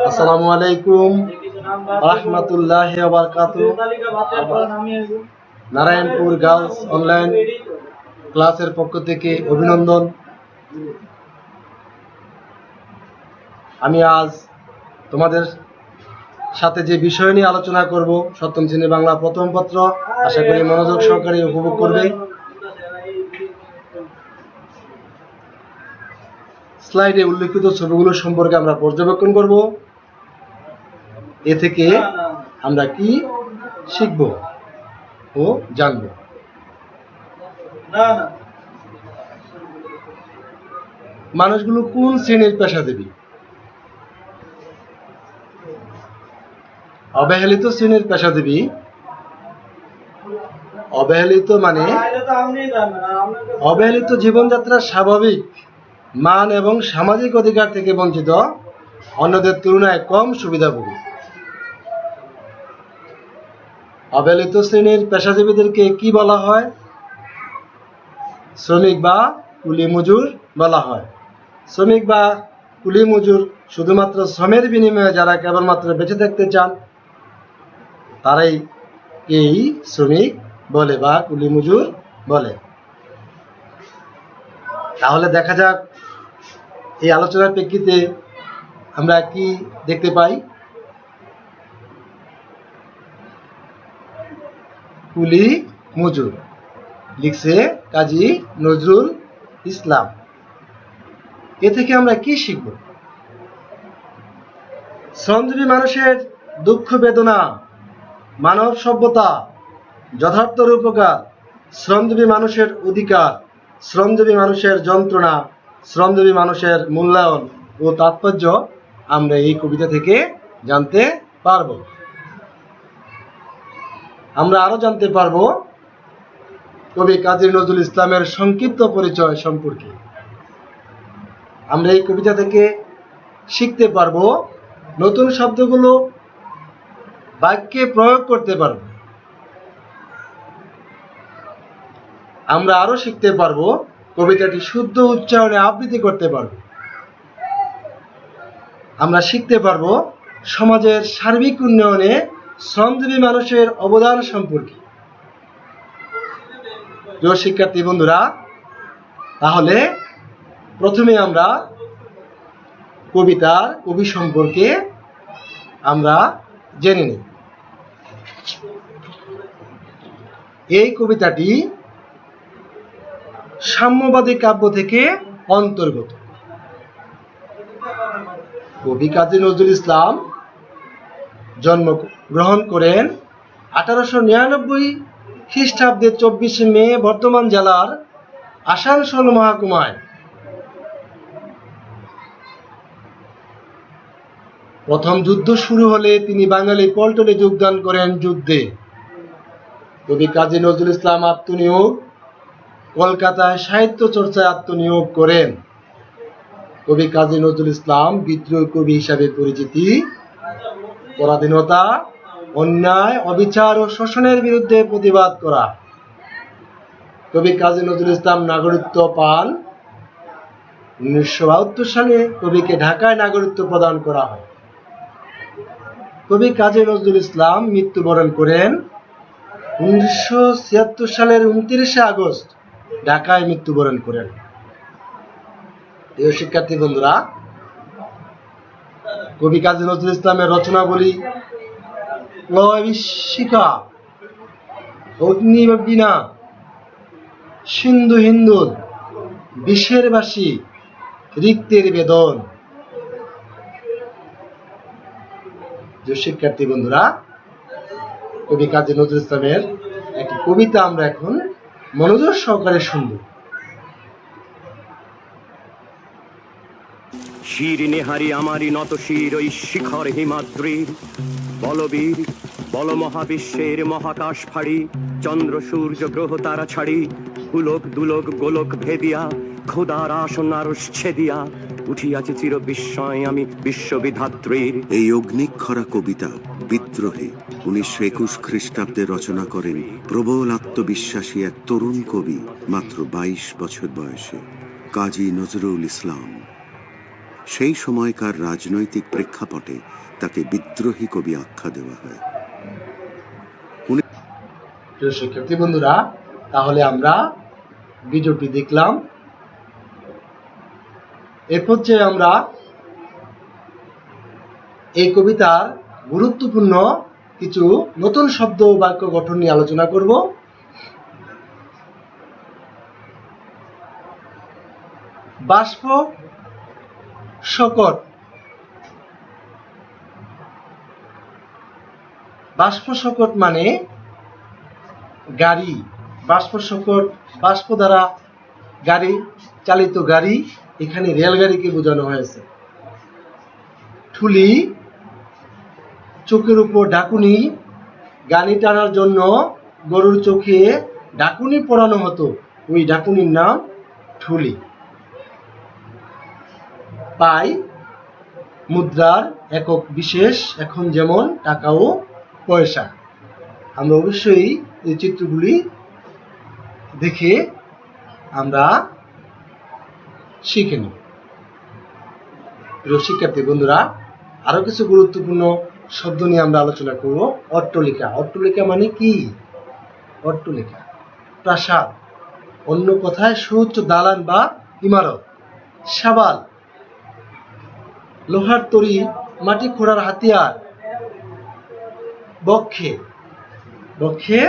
আসসালামু আলাইকুম রাহমাতুল্লাহি ওয়া বারাকাতুহু। নারায়ণপুর গার্লস অনলাইন ক্লাসের পক্ষ থেকে অভিনন্দন। আমি আজ তোমাদের সাথে যে বিষয় নিয়ে আলোচনা করব, সপ্তম শ্রেণী বাংলা প্রথম পত্র, আশা করি মনোযোগ সহকারে উপভোগ করবে। স্লাইডে উল্লেখিত ছবিগুলো সম্পর্কে আমরা পর্যবেক্ষণ করব। এ থেকে আমরা কি শিখব ও জানব। মানুষগুলো কোন শ্রেণীর পেশাজীবী? অবহেলিত শ্রেণীর পেশাজীবী। অবহেলিত মানে অবহেলিত জীবনযাত্রার স্বাভাবিক মান এবং সামাজিক অধিকার থেকে বঞ্চিত, অন্যদের তুলনায় কম সুবিধাভোগী। অবহেলিত শ্রেণীর পেশাজীবীদেরকে কি বলা হয়? শ্রমিক বা কুলি মজুর বলা হয়। শ্রমিক বা কুলি মজুর শুধুমাত্র শ্রমের বিনিময়ে যারা কেবলমাত্র বেঁচে থাকতে চান তারাই এই শ্রমিক বলে বা কুলি মজুর বলে। তাহলে দেখা যাক এই আলোচনার প্রেক্ষিতে আমরা কি দেখতে পাই। কুলি মজুর লিখছে কাজী নজরুল ইসলাম। এ থেকে আমরা কি শিখব? শ্রমজীবী মানুষের দুঃখ বেদনা, মানব সভ্যতা, যথার্থ রূপকার, শ্রমজীবী মানুষের অধিকার, শ্রমজীবী মানুষের যন্ত্রণা, শ্রমজীবী মানুষের মূল্যায়ন ও তাৎপর্য আমরা এই কবিতা থেকে জানতে পারব। আমরা আরো জানতে পারব কবি কাজী নজরুল ইসলামের সংক্ষিপ্ত পরিচয় সম্পর্কে। আমরা এই কবিতা থেকে শিখতে পারব, নতুন শব্দগুলো বাক্যে প্রয়োগ করতে পারব। আমরা আরো শিখতে পারব, কবিতাটি শুদ্ধ উচ্চারণে আবৃত্তি করতে পারব। আমরা শিখতে পারব সমাজের সার্বিক উন্নয়নে শ্রমজীবী মানুষের অবদান সম্পর্কে। প্রিয় শিক্ষার্থী বন্ধুরা, তাহলে প্রথমে আমরা কবিতার কবি সম্পর্কে আমরা জেনে নিই। এই কবিতাটি সাম্যবাদী কাব্য থেকে অন্তর্গত। কবি কাজী নজরুল ইসলাম জন্মগ্রহণ করেন 1899 খ্রিস্টাব্দে 24 মে বর্ধমান জেলার আসানসোল মহকুমায়। প্রথম যুদ্ধ শুরু হলে তিনি বাঙালি পল্টনে যোগদান করেন যুদ্ধে। কবি কাজী নজরুল ইসলাম আত্মনিয়োগ, কলকাতায় সাহিত্য চর্চায় আত্মনিয়োগ করেন। কবি কাজী নজরুল ইসলাম বিদ্রোহী কবি হিসাবে পরিচিতি। পরাধীনতা, অন্যায়, অবিচার ও শোষণের বিরুদ্ধে প্রতিবাদ করা। কবি কাজী নজরুল ইসলাম নাগরিকত্ব পান 1972 সালে। কবিকে ঢাকায় নাগরিকত্ব প্রদান করা হয়। কবি কাজী নজরুল ইসলাম মৃত্যুবরণ করেন 1976 সালের 29 আগস্ট, ঢাকায় মৃত্যুবরণ করেন। প্রিয় শিক্ষার্থী বন্ধুরা, কবি কাজী নজরুল ইসলামের রচনাবলী: শিখা, অগ্নিবীণা, সিন্ধু হিন্দুল, বিষের বাসি, রিক্তের বেদন। শিক্ষার্থী বন্ধুরা, কবি কাজী নজরুল ইসলামের একটি কবিতা আমরা এখন মনোযোগ সহকারে শুনব। শির নেহারি আমারি নত শির ওই শিখর হিমাদ্রির, বলবীর বল মহাবিশ্বের মহাকাশ ফাড়ি, চন্দ্র সূর্য গ্রহ তারা ছাড়ি, পুলক দুলক গোলক ভেদিয়া, খোদার আসন আরশ ছেদিয়া, উঠিয়াছে চির বিস্ময় আমি বিশ্ববিধাত্রীর। এই অগ্নিক্ষরা কবিতা বিদ্রোহে 1921 খ্রিস্টাব্দে রচনা করেন প্রবল আত্মবিশ্বাসী এক তরুণ কবি, মাত্র 22 বছর বয়সে, কাজী নজরুল ইসলাম। সেই সময়কার রাজনৈতিক প্রেক্ষাপটে তাকে বিদ্রোহী কবি আখ্যা দেওয়া হয়। প্রিয় শিক্ষার্থী বন্ধুরা, তাহলে আমরা ভিডিওটি দেখলাম। এর পর্যায়ে আমরা এই কবিতার গুরুত্বপূর্ণ কিছু নতুন শব্দ ও বাক্য গঠন নিয়ে আলোচনা করব। বাষ্প শকট। বাষ্প শকট মানে গাড়ি। বাষ্প শকট, বাষ্প দ্বারা গাড়ি চালিত গাড়ি, এখানে রেলগাড়িকে বোঝানো হয়েছে। ঠুলি, চোখের উপর ঢাকুনি। গানি টানার জন্য গরুর চোখে ঢাকুনি পরানো হতো, ওই ঢাকুনির নাম ঠুলি। পাই, মুদ্রার একক বিশেষ, এখন যেমন টাকা ও পয়সা। আমরা অবশ্যই এই চিত্রগুলি দেখে আমরা শিখে নিই। প্রিয় শিক্ষার্থী বন্ধুরা, আরো কিছু গুরুত্বপূর্ণ শব্দ নিয়ে আমরা আলোচনা করব। অট্টালিকা। অট্টালিকা মানে কি? অট্টালিকা প্রাসাদ, অন্য কথায় সুউচ্চ দালান বা ইমারত। শাবাল, লোহার তরী, মাটি খোঁড়ার হাতিয়ার। বক্ষে, বক্ষে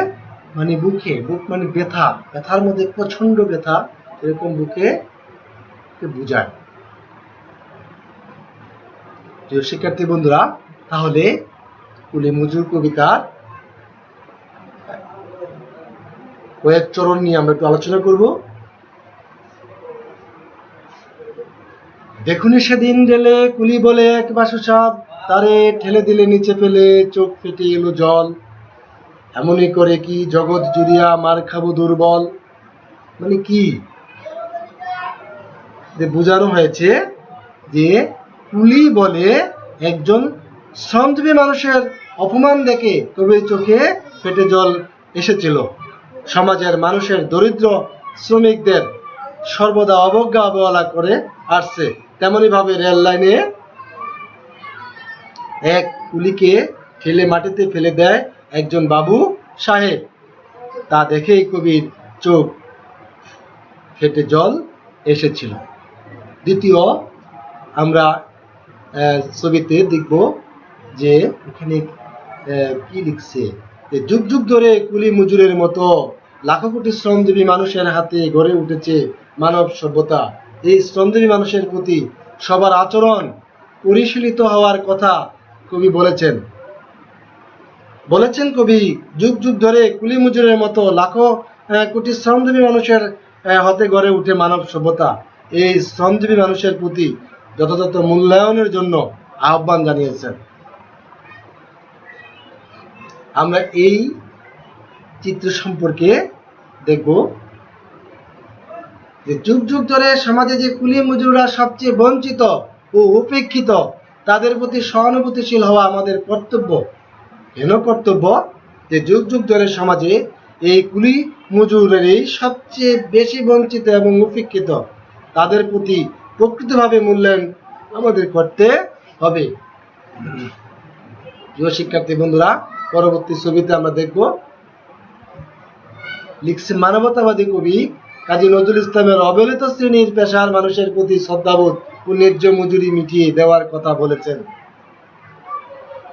মানে বুকে, বুক মানে ব্যথা, ব্যথার মধ্যে প্রচন্ড ব্যথা, এরকম বুকে বুঝায়। প্রিয় শিক্ষার্থী বন্ধুরা, তাহলে কুলি মজুর কবিতার কয়েক চরণ নিয়ে আমরা একটু আলোচনা করব। দেখুনি সেদিন রেলে কুলি বলে এক বাসুসাপ, তারে ঠেলে দিলে নিচে ফেলে চোখ ফেটে এলো জল। এমনই করে কি জগৎ জুড়িয়া মার খাবো দুর্বল। মানে কি বোঝানো হয়েছে যে কুলি বলে একজন শ্রমজীবী মানুষের অপমান দেখে কবির চোখে ফেটে জল এসেছিল। সমাজের মানুষের দরিদ্র শ্রমিকদের সর্বদা অবজ্ঞা অবহেলা করে আসছে, তেমনি ভাবে রেল লাইনে এক কুলিকে ঠেলে মাটিতে ফেলে দেয় একজন বাবু সাহেব। তা দেখেই কবির চোখ ফেটে জল এসেছিল। দ্বিতীয় আমরা ছবিতে দেখব যে এখানে কি লিখছে, যুগ যুগ ধরে কুলি মজুরের মতো লাখো কোটি শ্রমজীবী মানুষের হাতে গড়ে উঠেছে মানব সভ্যতা। এই শ্রমজীবী মানুষের প্রতি সবার আচরণ পরিশীলিত হওয়ার কথা কবি বলেছেন। কবি, যুগ যুগ ধরে কুলি মজুরের মতো লাখো কোটি শ্রমজীবী মানুষের হাতে গড়ে উঠে মানব সভ্যতা। এই শ্রমজীবী মানুষের প্রতি যথাযথ মূল্যায়নের জন্য আহ্বান জানিয়েছেন। আমরা এই চিত্র সম্পর্কে দেখব যে যুগ যুগ ধরে সমাজে যে কুলি মজুররা সবচেয়ে বঞ্চিত ও উপেক্ষিত, তাদের প্রতি সহানুভূতিশীল হওয়া আমাদের কর্তব্য। কেন কর্তব্য? যে যুগ যুগ ধরে সমাজে এই কুলি মজুরেরই সবচেয়ে বেশি বঞ্চিত এবং উপেক্ষিত, তাদের প্রতি প্রকৃতভাবে মূল্যায়ন আমাদের করতে হবে। প্রিয় শিক্ষার্থী বন্ধুরা, পরবর্তী ছবিতে আমরা দেখব লিখছেন মানবতাবাদী কবি কাজী নজরুল ইসলামের অবহেলিত শ্রেণীর পেশার মানুষের প্রতি শ্রদ্ধাবোধ ও ন্যায্য মজুরি মিটিয়ে দেওয়ার কথা বলেছেন।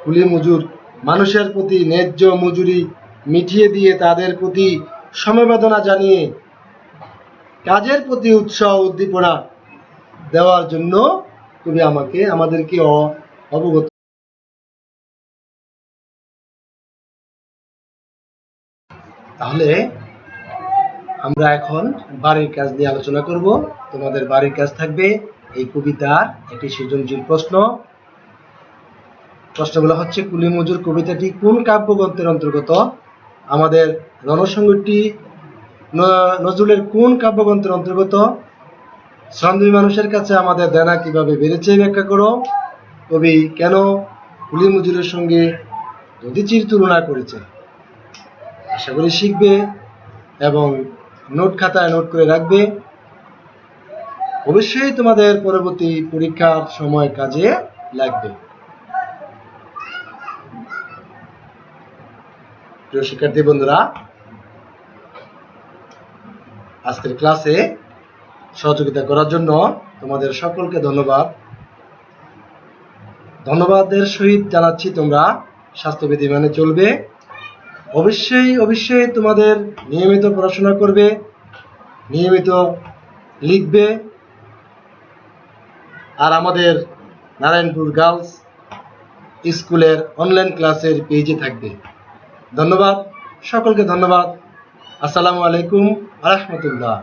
কুলি মজুর মানুষের প্রতি ন্যায্য মজুরি মিটিয়ে দিয়ে তাদের প্রতি সমবেদনা জানিয়ে কাজের প্রতি উৎসাহ উদ্দীপনা দেওয়ার জন্য কবি আমাদেরকে অবগত। তাহলে আমরা এখন বাড়ির কাজ নিয়ে আলোচনা করব। তোমাদের বাড়ির কাজ থাকবে এই কবিতার একটি সৃজনশীল প্রশ্ন। প্রশ্নগুলো হচ্ছে, কুলি মজুর কবিতাটি কোন কাব্যগ্রন্থের অন্তর্গত? আমাদের রণসঙ্গীতটি নজরুলের কোন কাব্যগ্রন্থের অন্তর্গত? শ্রমজীবী মানুষের কাছে আমাদের দেনা কিভাবে বেড়েছে ব্যাখ্যা করো। কবি কেন কুলি মজুরের সঙ্গে দধিচির তুলনা করেছে? আশা করি শিখবে এবং নোট খাতায় নোট করে রাখবে। অবশ্যই তোমাদের পরবর্তী পরীক্ষার সময় কাজে লাগবে। প্রিয় শিক্ষার্থী বন্ধুরা, আজকের ক্লাসে সহযোগিতা করার জন্য তোমাদের সকলকে ধন্যবাদ। ধন্যবাদের সহিত জানাচ্ছি তোমরা স্বাস্থ্যবিধি মেনে চলবে। অবশ্যই তোমাদের নিয়মিত পড়াশোনা করবে, নিয়মিত লিখবে, আর আমাদের নারায়ণপুর গার্লস স্কুলের অনলাইন ক্লাসের পেজে থাকবে। ধন্যবাদ, সকলকে ধন্যবাদ। আসসালামু আলাইকুম ওয়া রাহমাতুল্লাহ।